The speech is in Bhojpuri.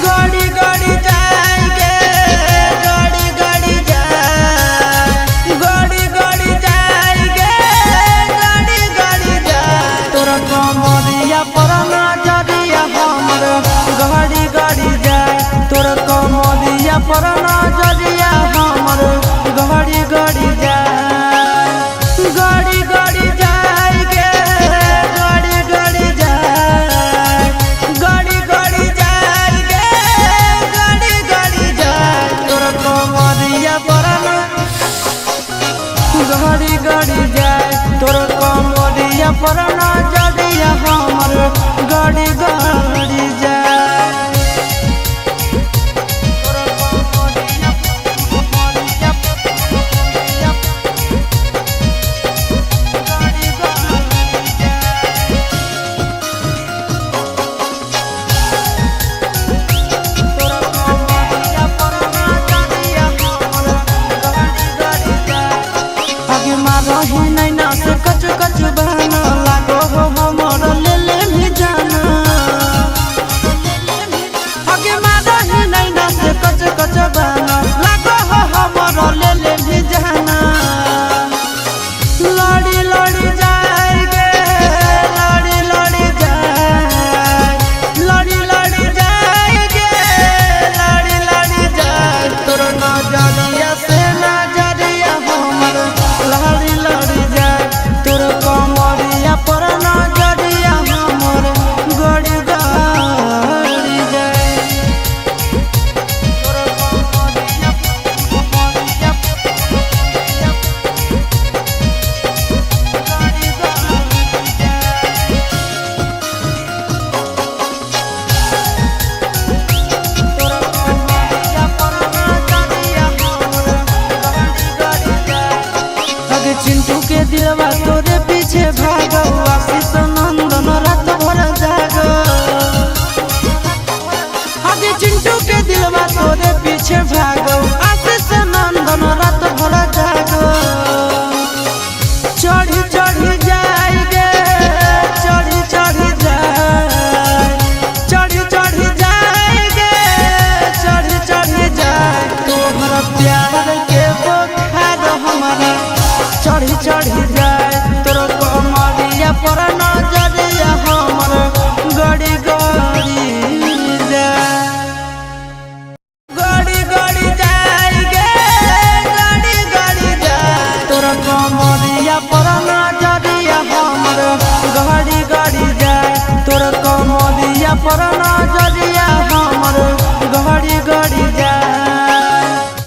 गड़ी गड़ी जाएंगे गड़ी गड़ी जाए गड़ी गड़ी जाएंगे गड़ी गड़ी जाए तोरा कमरिया पर नजरिया हमर गड़ी गड़ी जाए तोरा कमरिया पर नजरिया हमर गड़ी गड़ी जाए गड़ी गड़ी जाएंगे गड़ी गड़ी जाए गड़ी गड़ी जाएंगे गड़ी गड़ी जाए तोरा कमरिया पर गड़ी गड़ी जाए तोरा कमरिया पर नजरिया हमर गड़ी गड़ी जाए रही नैना से कच कच बहना लागो हो हमर ले ले भी जाना आगे रही नैना से कच कच बहना लागो हो हमर ले ले भी जाना लड़ी लड़ी जाएंगे लड़ी लड़ी जाए लड़ी लड़ी जाएंगे लड़ी लड़ी जाए तोर नजरिया से नजरिया हमर लड़ी लड़ी जाए तोर कमरिया पर नजरिया हमर गड़ी गड़ी जाए तोर कमरिया गड़ी गड़ी जाए तोर कमरिया पर नजरिया हमर गड़ी गड़ी जाए चिंटू के दिलवा तोरे पीछे भागो आशीष नंदन रात भर जागो आगे चिंटू के दिलवा तोरे पीछे भागो आशीष नंदन रात भर जागो चढ़ी चढ़ी जाएंगे चढ़ी चढ़ी जाए चढ़ी चढ़ी जाएंगे चढ़ी चढ़ी जाए तोहरा प्यार के बुखार हमारा चढ़ी चढ़ी जाए तोर कमरिया पर नजरिया हमर गड़ी गड़ी जाए गड़ी गड़ी जाएंगे गड़ी गड़ी जाए तोर कमरिया पर नजरिया हमर गड़ी गड़ी जाए तोर कमरिया पर नजरिया